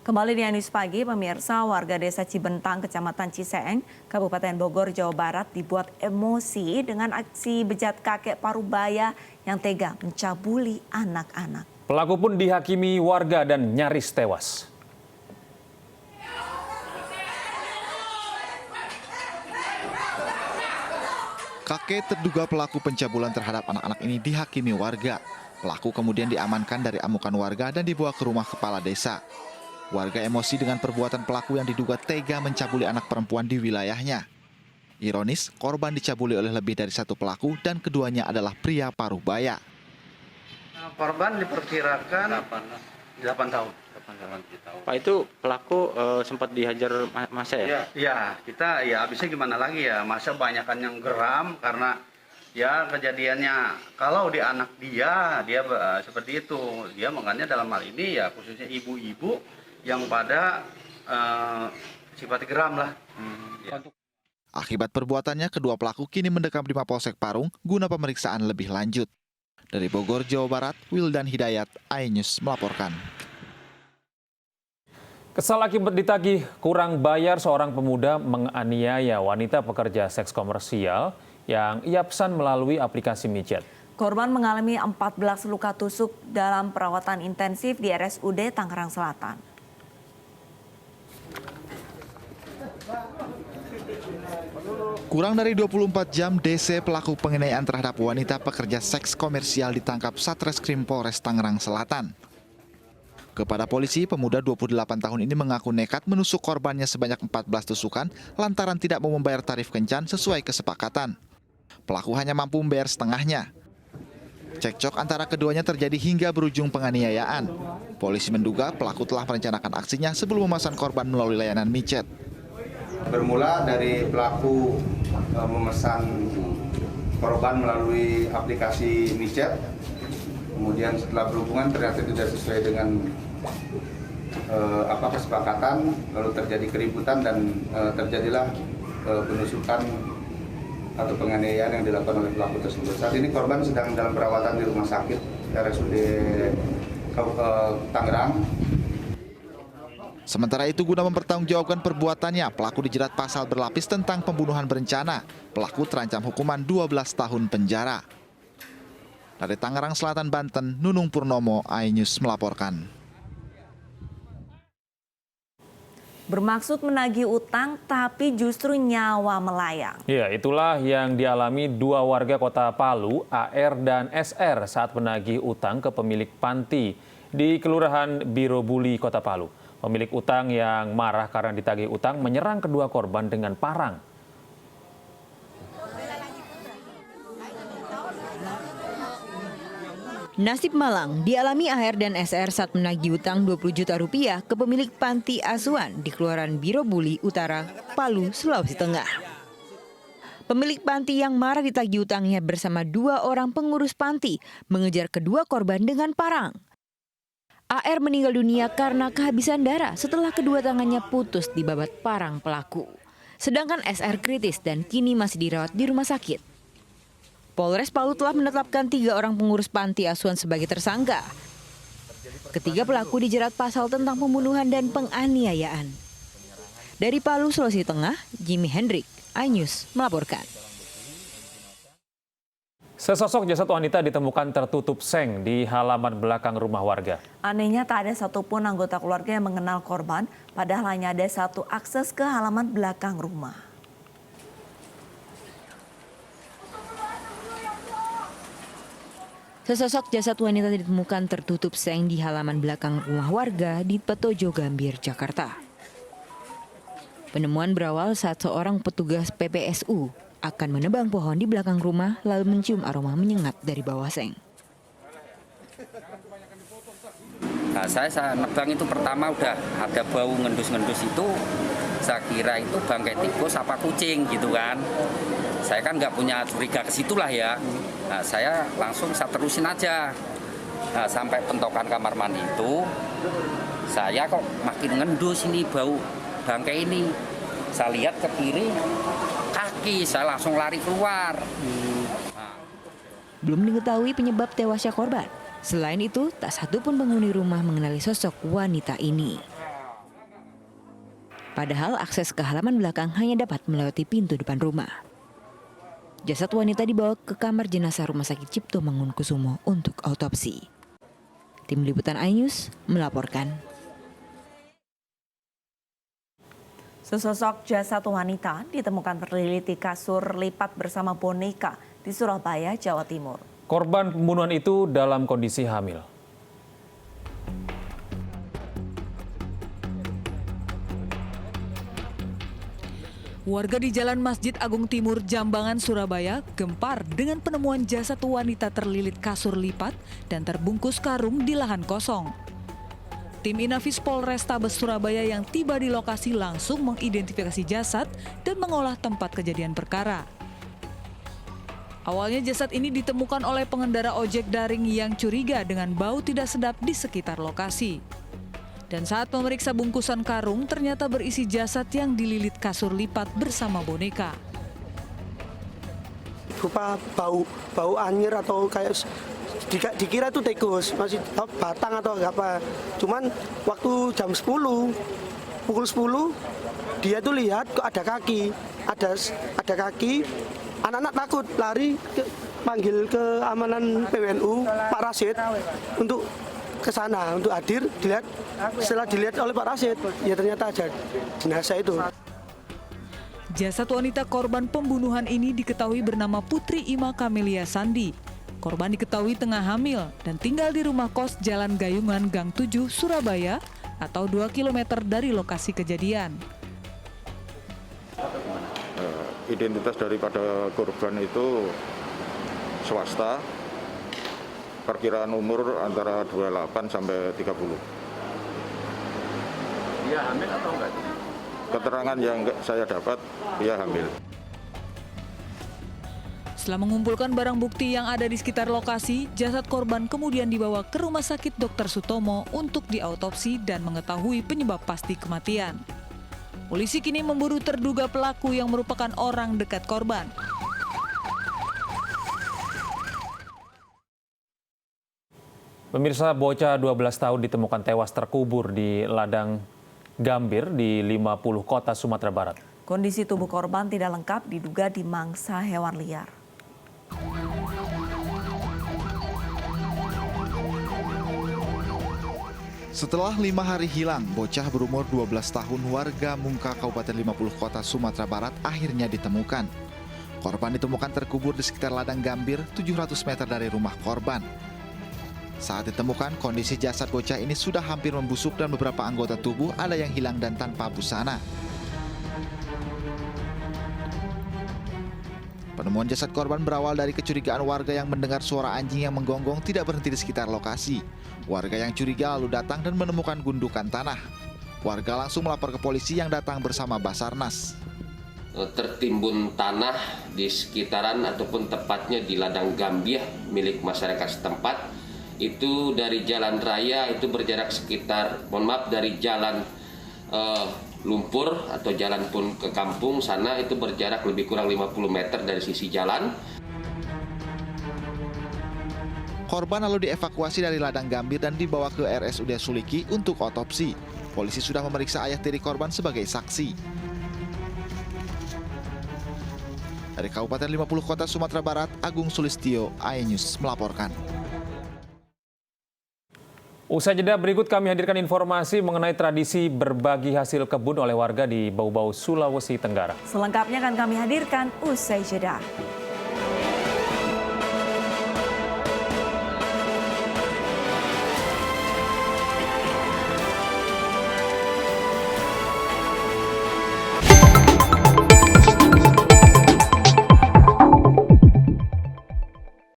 Kembali di News Pagi, pemirsa, warga desa Cibentang, Kecamatan Ciseeng, Kabupaten Bogor, Jawa Barat dibuat emosi dengan aksi bejat kakek parubaya yang tega mencabuli anak-anak. Pelaku pun dihakimi warga dan nyaris tewas. Kakek terduga pelaku pencabulan terhadap anak-anak ini dihakimi warga. Pelaku kemudian diamankan dari amukan warga dan dibawa ke rumah kepala desa. Warga emosi dengan perbuatan pelaku yang diduga tega mencabuli anak perempuan di wilayahnya. Ironis, korban dicabuli oleh lebih dari satu pelaku dan keduanya adalah pria parubaya. Korban diperkirakan 8 tahun. Pak, itu pelaku sempat dihajar masa ya? Iya, kita ya habisnya gimana lagi ya, masa banyakan yang geram karena ya kejadiannya kalau di anak dia seperti itu. Dia makanya dalam hal ini ya khususnya ibu-ibu yang pada sifat geram lah. Ya. Akibat perbuatannya, kedua pelaku kini mendekam di Mapolsek Parung guna pemeriksaan lebih lanjut. Dari Bogor, Jawa Barat, Wildan Hidayat, iNews melaporkan. Kesal akibat ditagih kurang bayar, seorang pemuda menganiaya wanita pekerja seks komersial yang ia pesan melalui aplikasi micet. Korban mengalami 14 luka tusuk dalam perawatan intensif di RSUD Tangerang Selatan. Kurang dari 24 jam, DC pelaku penganiayaan terhadap wanita pekerja seks komersial ditangkap Satreskrim Polres Tangerang Selatan. Kepada polisi, pemuda 28 tahun ini mengaku nekat menusuk korbannya sebanyak 14 tusukan lantaran tidak mau membayar tarif kencan sesuai kesepakatan. Pelaku hanya mampu membayar setengahnya. Cekcok antara keduanya terjadi hingga berujung penganiayaan. Polisi menduga pelaku telah merencanakan aksinya sebelum memesan korban melalui layanan micet. Bermula dari pelaku memesan korban melalui aplikasi micet, kemudian setelah berhubungan ternyata tidak sesuai dengan kesepakatan, lalu terjadi keributan dan terjadilah penusukan atau penganiayaan yang dilakukan oleh pelaku tersebut. Saat ini korban sedang dalam perawatan di rumah sakit RSUD Tangerang. Sementara itu, guna mempertanggungjawabkan perbuatannya, pelaku dijerat pasal berlapis tentang pembunuhan berencana. Pelaku terancam hukuman 12 tahun penjara. Dari Tangerang Selatan, Banten, Nunung Purnomo, iNews melaporkan. Bermaksud menagih utang tapi justru nyawa melayang. Ya, itulah yang dialami dua warga Kota Palu, AR dan SR saat menagih utang ke pemilik panti di Kelurahan Birobuli, Kota Palu. Pemilik utang yang marah karena ditagih utang menyerang kedua korban dengan parang. Nasib malang dialami AR dan SR saat menagih utang 20 juta rupiah ke pemilik panti asuhan di Kelurahan Birobuli Utara, Palu, Sulawesi Tengah. Pemilik panti yang marah ditagih utangnya bersama dua orang pengurus panti mengejar kedua korban dengan parang. AR meninggal dunia karena kehabisan darah setelah kedua tangannya putus dibabat parang pelaku. Sedangkan SR kritis dan kini masih dirawat di rumah sakit. Polres Palu telah menetapkan 3 orang pengurus panti asuhan sebagai tersangka. Ketiga pelaku dijerat pasal tentang pembunuhan dan penganiayaan. Dari Palu, Sulawesi Tengah, Jimmy Hendrik, iNews melaporkan. Sesosok jasad wanita ditemukan tertutup seng di halaman belakang rumah warga. Anehnya tak ada satupun anggota keluarga yang mengenal korban, padahal hanya ada satu akses ke halaman belakang rumah. Sesosok jasad wanita ditemukan tertutup seng di halaman belakang rumah warga di Petojo Gambir, Jakarta. Penemuan berawal saat seorang petugas PPSU akan menebang pohon di belakang rumah lalu mencium aroma menyengat dari bawah seng. Nah, saya nebang itu pertama udah ada bau ngendus-ngendus itu, saya kira itu bangkai tikus apa kucing gitu kan. Saya kan nggak punya curiga ke situ lah ya. Nah, saya langsung saya terusin aja. Nah, sampai pentokan kamar mandi itu, saya kok makin ngendus ini bau bangkai ini. Saya lihat ke kiri, kaki, saya langsung lari keluar. Belum diketahui penyebab tewasnya korban. Selain itu, tak satu pun penghuni rumah mengenali sosok wanita ini. Padahal akses ke halaman belakang hanya dapat melewati pintu depan rumah. Jasad wanita dibawa ke kamar jenazah Rumah Sakit Cipto Mangunkusumo untuk autopsi. Tim Liputan iNews melaporkan. Sesosok jasad wanita ditemukan terlilit di kasur lipat bersama boneka di Surabaya, Jawa Timur. Korban pembunuhan itu dalam kondisi hamil. Warga di Jalan Masjid Agung Timur, Jambangan, Surabaya gempar dengan penemuan jasad wanita terlilit kasur lipat dan terbungkus karung di lahan kosong. Tim Inafis Polrestabes Surabaya yang tiba di lokasi langsung mengidentifikasi jasad dan mengolah tempat kejadian perkara. Awalnya jasad ini ditemukan oleh pengendara ojek daring yang curiga dengan bau tidak sedap di sekitar lokasi. Dan saat memeriksa bungkusan karung, ternyata berisi jasad yang dililit kasur lipat bersama boneka. Berupa bau anyir atau kayak dikira itu tikus, masih batang atau apa. Cuman waktu jam 10, pukul 10, dia tuh lihat kok ada kaki. Ada kaki, anak-anak takut lari panggil keamanan PWNU Pak Rasid untuk ke sana untuk hadir. Setelah dilihat oleh Pak Rasid, ya ternyata ada jenazah itu. Jasad wanita korban pembunuhan ini diketahui bernama Putri Ima Kamelia Sandi. Korban diketahui tengah hamil dan tinggal di rumah kos Jalan Gayungan Gang 7, Surabaya atau 2 km dari lokasi kejadian. Identitas daripada korban itu swasta. Perkiraan umur antara 28 sampai 30. Dia hamil atau enggak? Keterangan yang saya dapat, dia hamil. Setelah mengumpulkan barang bukti yang ada di sekitar lokasi, jasad korban kemudian dibawa ke Rumah Sakit Dr. Sutomo untuk diautopsi dan mengetahui penyebab pasti kematian. Polisi kini memburu terduga pelaku yang merupakan orang dekat korban. Pemirsa, bocah 12 tahun ditemukan tewas terkubur di ladang Gambir di 50 kota Sumatera Barat. Kondisi tubuh korban tidak lengkap, diduga dimangsa hewan liar. Setelah 5 hari hilang, bocah berumur 12 tahun warga Mungka Kabupaten 50 Kota Sumatera Barat akhirnya ditemukan. Korban ditemukan terkubur di sekitar ladang Gambir 700 meter dari rumah korban. Saat ditemukan, kondisi jasad bocah ini sudah hampir membusuk dan beberapa anggota tubuh ada yang hilang dan tanpa busana. Penemuan jasad korban berawal dari kecurigaan warga yang mendengar suara anjing yang menggonggong tidak berhenti di sekitar lokasi. Warga yang curiga lalu datang dan menemukan gundukan tanah. Warga langsung melapor ke polisi yang datang bersama Basarnas. Tertimbun tanah di sekitaran ataupun tepatnya di ladang Gambir milik masyarakat setempat. Itu dari jalan raya itu berjarak sekitar, dari jalan lumpur atau jalan pun ke kampung sana itu berjarak lebih kurang 50 meter dari sisi jalan. Korban lalu dievakuasi dari ladang Gambir dan dibawa ke RSUD Suliki untuk otopsi. Polisi sudah memeriksa ayah tiri korban sebagai saksi. Dari Kabupaten 50 Kota Sumatera Barat, Agung Sulistyo, iNews melaporkan. Usai jeda berikut kami hadirkan informasi mengenai tradisi berbagi hasil kebun oleh warga di Bau-Bau, Sulawesi Tenggara. Selengkapnya akan kami hadirkan usai jeda.